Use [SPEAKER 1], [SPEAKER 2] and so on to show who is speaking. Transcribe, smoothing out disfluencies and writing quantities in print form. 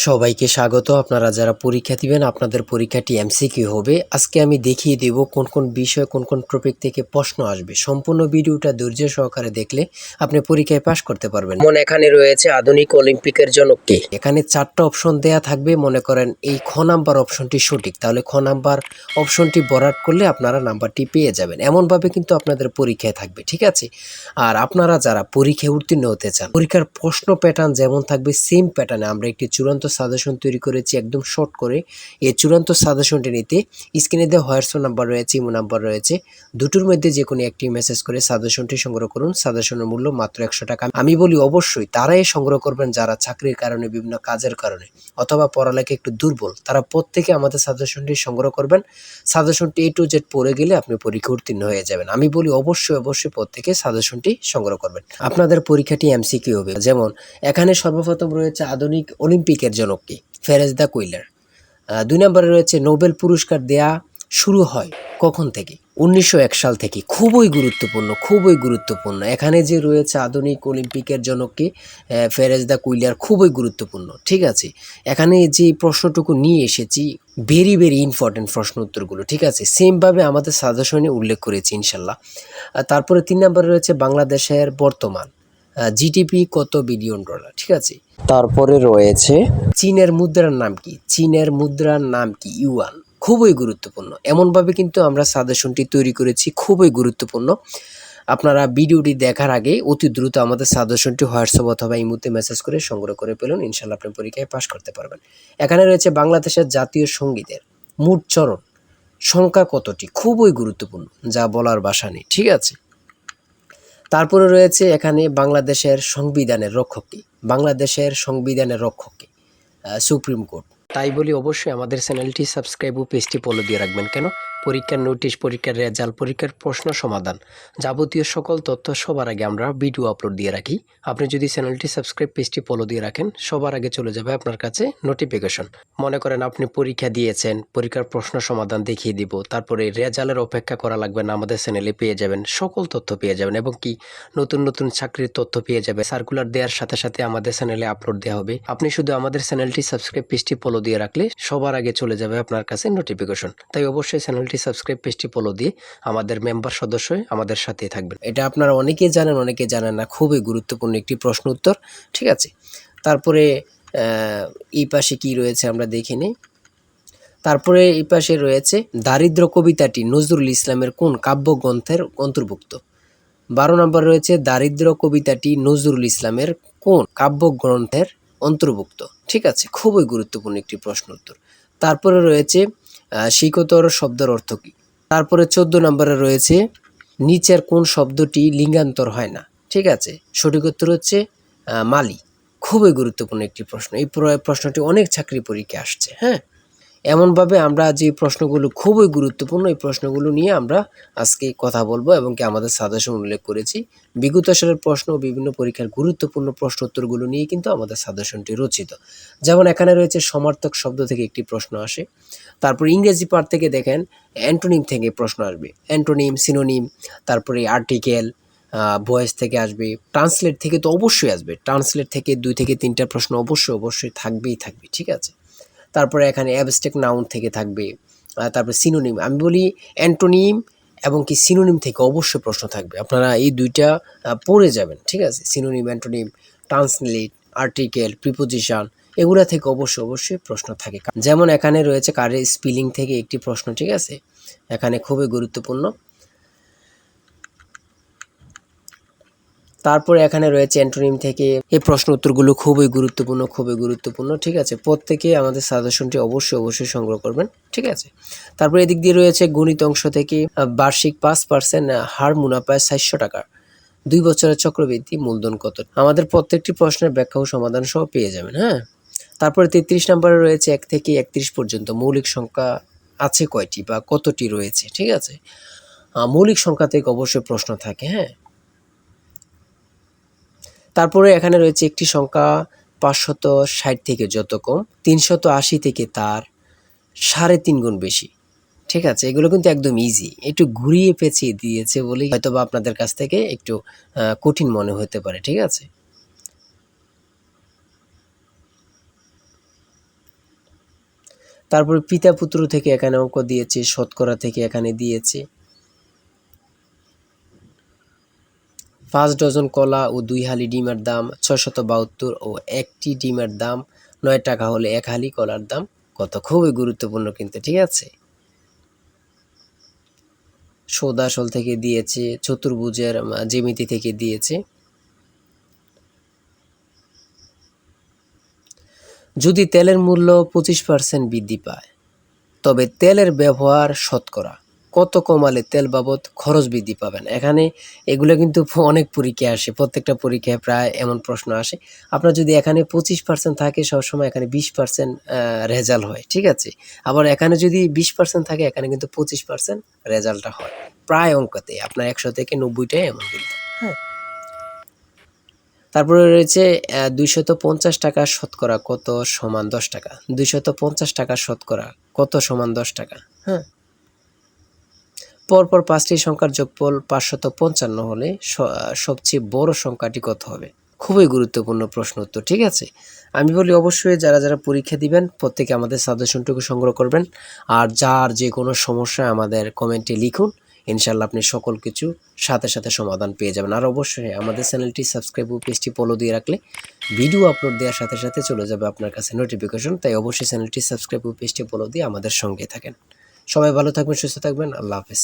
[SPEAKER 1] সবাইকে স্বাগত। আপনারা যারা পরীক্ষা দিবেন আপনাদের পরীক্ষাটি এমসিকিউ হবে। আজকে আমি দেখিয়ে দেব কোন কোন বিষয় কোন কোন টপিক থেকে প্রশ্ন আসবে। সম্পূর্ণ ভিডিওটা ধৈর্য সহকারে দেখলে আপনি পরীক্ষায় পাশ করতে পারবেন। যেমন এখানে রয়েছে আধুনিক অলিম্পিকের জনক কে। এখানে 4টা অপশন দেয়া থাকবে। মনে করেন এই খ নাম্বার অপশনটি সঠিক, তাহলে খ নাম্বার অপশনটি ভরাট করলে আপনারা নাম্বারটি পেয়ে যাবেন। এমনভাবে কিন্তু আপনাদের পরীক্ষায় থাকবে, ঠিক আছে? আর আপনারা যারা পরীক্ষায় উত্তীর্ণ হতে চান, পরীক্ষার প্রশ্ন প্যাটার্ন যেমন থাকবে সেম প্যাটার্নে আমরা একটি চূড়ান্ত সাজেশন তৈরি করেছি একদম শর্ট করে। এই চূড়ান্ত সাজেশনটি নিতে স্ক্রিনে দেওয়া হোয়াটসঅ্যাপ নাম্বার রয়েছে, ইমো নাম্বার রয়েছে, দুটোর মধ্যে যে কোনো একটি মেসেজ করে সাজেশনটি সংগ্রহ করুন। সাজেশনের মূল্য মাত্র 100 টাকা। আমি বলি অবশ্যই তারাই সংগ্রহ করবেন যারা চাকরির কারণে, বিভিন্ন কাজের কারণে অথবা পড়ালেখা একটু দুর্বল, তারা প্রত্যেকে আমাদের সাজেশনটি সংগ্রহ করবেন। সাজেশনটি A to Z পড়ে গেলে আপনি পরীক্ষা উত্তীর্ণ হয়ে যাবেন। আমি বলি অবশ্যই প্রত্যেকে সাজেশনটি সংগ্রহ করবেন। আপনাদের পরীক্ষাটি এমসিকিউ হবে। যেমন এখানে সর্বপ্রথম রয়েছে আধুনিক অলিম্পিকের জনক কে, ফেরেজ দ্য কুইলার। 2 নম্বরে রয়েছে নোবেল পুরস্কার দেয়া শুরু হয় কখন থেকে? 1901 সাল থেকে। খুবই গুরুত্বপূর্ণ। এখানে যে রয়েছে আধুনিক অলিম্পিকের জনককে ফেরেজ দ্য কুইলার, খুবই গুরুত্বপূর্ণ, ঠিক আছে? এখানে যে প্রশ্নটুকু নিয়ে এসেছি ভেরি ইম্পর্টেন্ট প্রশ্ন উত্তরগুলো, ঠিক আছে? সেমভাবে আমাদের সাজেশনে উল্লেখ করেছি ইনশাল্লাহ। তারপরে 3 নম্বরে রয়েছে বাংলাদেশের বর্তমান জিডিপি কত বিলিয়ন ডলার, ঠিক আছে? তারপরে রয়েছে চীনের মুদ্রার নাম কি? ইউয়ান। খুবই গুরুত্বপূর্ণ। এমনভাবে কিন্তু আমরা সাজেশনটি তৈরি করেছি, খুবই গুরুত্বপূর্ণ। আপনারা ভিডিওটি দেখার আগে অতি দ্রুত আমাদের সাজেশনটি হোয়াটসঅ্যাপ অথবা ইমোতে মেসেজ করে সংগ্রহ করে পেলেন, ইনশাল্লাহ আপনি পরীক্ষায় পাশ করতে পারবেন। এখানে রয়েছে বাংলাদেশের জাতীয় সঙ্গীতের মোট চরণ সংখ্যা কতটি? খুবই গুরুত্বপূর্ণ, যা বলার ভাষা নেই, ঠিক আছে? তারপরে রয়েছে এখানে বাংলাদেশের সংবিধানের রক্ষক কে? Supreme court. তাই বলি অবশ্যই আমাদের চ্যানেলটি সাবস্ক্রাইব ও পেজটি ফলো দিয়ে রাখবেন। কেন? পরীক্ষার নোটিশ, পরীক্ষার রেজাল্ট, পরীক্ষার প্রশ্ন সমাধান, যাবতীয় সকল তথ্য সবার আগে আমরা ভিডিও আপলোড দিয়ে রাখি। আপনি যদি চ্যানেলটি সাবস্ক্রাইব, পেজটি ফলো দিয়ে রাখেন, সবার আগে চলে যাবে আপনার কাছে নোটিফিকেশন। মনে করেন আপনি পরীক্ষা দিয়েছেন, পরীক্ষার প্রশ্ন সমাধান দেখিয়ে দিব, তারপরে রেজাল্টের অপেক্ষা করা লাগবে না, আমাদের চ্যানেলে পেয়ে যাবেন, সকল তথ্য পেয়ে যাবেন এবং কি নতুন চাকরির তথ্য পেয়ে যাবে। সার্কুলার দেওয়ার সাথে আমাদের চ্যানেলে আপলোড দেওয়া হবে। আপনি শুধু আমাদের চ্যানেলটি সাবস্ক্রাইব, পেজটি ফলো দিয়ে রাখলে সবার আগে চলে যাবে আপনার কাছে নোটিফিকেশন। তাই অবশ্যই চ্যানেলটি সাবস্ক্রাইব, পেজটি ফলো দিয়ে আমাদের মেম্বার সদস্য হয়ে আমাদের সাথেই থাকবেন। এটা আপনারা অনেকেই জানেন, অনেকে জানেন না। খুবই গুরুত্বপূর্ণ একটি প্রশ্ন উত্তর, ঠিক আছে? তারপরে এই পাশে কি রয়েছে আমরা দেখে নিই। তারপরে এই পাশে রয়েছে দারিদ্র কবিতাটি নজরুল ইসলামের কোন কাব্যগ্রন্থের অন্তর্ভুক্ত? 12 নম্বর রয়েছে দারিদ্র কবিতাটি নজরুল ইসলামের কোন কাব্যগ্রন্থের অন্তর্ভুক্ত, ঠিক আছে? খুবই গুরুত্বপূর্ণ একটি প্রশ্ন উত্তর। তারপরে রয়েছে শিকতর শব্দের অর্থ কী? তারপরে 14 নম্বরে রয়েছে নিচের কোন শব্দটি লিঙ্গান্তর হয় না, ঠিক আছে? সঠিক উত্তর হচ্ছে মালি। খুবই গুরুত্বপূর্ণ একটি প্রশ্ন। এই প্রশ্নটি অনেক চাকরি পরীক্ষায় আসছে, হ্যাঁ? এমনভাবে আমরা যে প্রশ্নগুলো খুবই গুরুত্বপূর্ণ, এই প্রশ্নগুলো নিয়ে আমরা আজকে কথা বলবো এবং কি আমাদের সাজেশন উল্লেখ করেছি। বিগত সালের প্রশ্ন ও বিভিন্ন পরীক্ষার গুরুত্বপূর্ণ প্রশ্ন উত্তরগুলো নিয়ে কিন্তু আমাদের সাজেশনটি রচিত। যেমন এখানে রয়েছে সমার্থক শব্দ থেকে একটি প্রশ্ন আসে। তারপর ইংরেজি পার্ট থেকে দেখেন অ্যান্টোনিম থেকে প্রশ্ন আসবে। অ্যান্টোনিম, সিনোনিম, তারপরে আর্টিকেল, ভয়েস থেকে আসবে। ট্রান্সলেট থেকে তো অবশ্যই আসবে। ট্রান্সলেট থেকে 2 থেকে 3টা প্রশ্ন অবশ্যই থাকবে, ঠিক আছে? তারপরে এখানে অ্যাবস্ট্রাক্ট নাউন থেকে থাকবে। তারপরে সিনোনিম। আমি বলি অ্যান্টোনিম এবং কি সিনোনিম থেকে অবশ্যই প্রশ্ন থাকবে। আপনারা এই 2টা পড়ে যাবেন, ঠিক আছে? Synonym, antonym, translate, article, preposition, এগুলা থেকে অবশ্যই প্রশ্ন থাকে। যেমন এখানে রয়েছে কারের স্পেলিং থেকে একটি প্রশ্ন, ঠিক আছে? এখানে খুবই গুরুত্বপূর্ণ। তারপরে এখানে রয়েছে অ্যান্টোনিম থেকে। এই প্রশ্ন উত্তরগুলো খুবই গুরুত্বপূর্ণ, ঠিক আছে? প্রত্যেকে আমাদের সাজেশনটি অবশ্যই সংগ্রহ করবেন, ঠিক আছে? তারপরে এদিক দিয়ে রয়েছে গণিত অংশ থেকে বার্ষিক 5% হার মুনাফায় 400 টাকা 2 বছরের চক্রবৃদ্ধি মূলধন কত? আমাদের প্রত্যেকটি প্রশ্নের ব্যাখ্যা ও সমাধান সহ পেয়ে যাবেন, হ্যাঁ? তারপরে 33 নম্বরে রয়েছে 1 থেকে 31 পর্যন্ত মৌলিক সংখ্যা আছে কয়টি বা কতটি রয়েছে, ঠিক আছে? মৌলিক সংখ্যা থেকে অবশ্যই প্রশ্ন থাকে, হ্যাঁ? তারপরে এখানে রয়েছে একটি সংখ্যা 560 থেকে যত কম 380 থেকে তার 3.5 গুণ বেশি, ঠিক আছে? এগুলো কিন্তু একদম ইজি। একটু ঘুরিয়ে পেঁচিয়ে দিয়েছে বলেই হয়তোবা আপনাদের কাছ থেকে একটু কঠিন মনে হতে পারে, ঠিক আছে? তারপরে পিতা পুত্র থেকে এখানে অঙ্ক দিয়েছে, শতকরা থেকে এখানে দিয়েছে। 5 ডজন কলা ও 2 হালি ডিমের দাম 672 ও একটি ডিমের দাম 9 টাকা হলে 1 হালি কলার দাম কত? খুবই গুরুত্বপূর্ণ কিন্তু, ঠিক আছে। সৌদাসল থেকে দিয়েছে, চতুর্ভুজের জ্যামিতি থেকে দিয়েছে। যদি তেলের মূল্য 25% বৃদ্ধি পায় তবে তেলের ব্যবহার শতকরা কত কমালে তেল বাবদ খরচ বৃদ্ধি পাবেন? এখানে এগুলো কিন্তু অনেক পরীক্ষায় আসে, প্রত্যেকটা পরীক্ষায় প্রায় এমন প্রশ্ন আসে। আপনার যদি এখানে 25% থাকে সবসময় এখানে 20% রেজাল্ট হয়, ঠিক আছে। আবার এখানে যদি 20% থাকে এখানে কিন্তু 25% রেজাল্টটা হয় প্রায় অঙ্কতে। আপনার 100 থেকে 90টাই এমন কিন্তু, হ্যাঁ। তারপরে রয়েছে 250 টাকা শতকরা কত সমান 10 টাকা। 250 টাকা শতকরা কত সমান 10 টাকা, হ্যাঁ। পরপর 5টি সংখ্যার যোগফল 555 হলে সবচেয়ে বড় সংখ্যাটি কত হবে? খুবই গুরুত্বপূর্ণ প্রশ্ন উত্তর, ঠিক আছে। আমি বলি অবশ্যই যারা যারা পরীক্ষা দিবেন প্রত্যেকে আমাদের সাজেশনটুকু সংগ্রহ করবেন। আর যার যে কোনো সমস্যা আমাদের কমেন্টে লিখুন, ইনশাল্লাহ আপনি সকল কিছু সাথে সাথে সমাধান পেয়ে যাবেন। আর অবশ্যই আমাদের চ্যানেলটি সাবস্ক্রাইব ও পেজটি ফলো দিয়ে রাখলে ভিডিও আপলোড দেওয়ার সাথে সাথে চলে যাবে আপনার কাছে নোটিফিকেশন। তাই অবশ্যই চ্যানেলটি সাবস্ক্রাইব ও পেজটি ফলো দিয়ে আমাদের সঙ্গে থাকেন। সবাই ভালো থাকবেন, সুস্থ থাকবেন। আল্লাহ হাফেজ।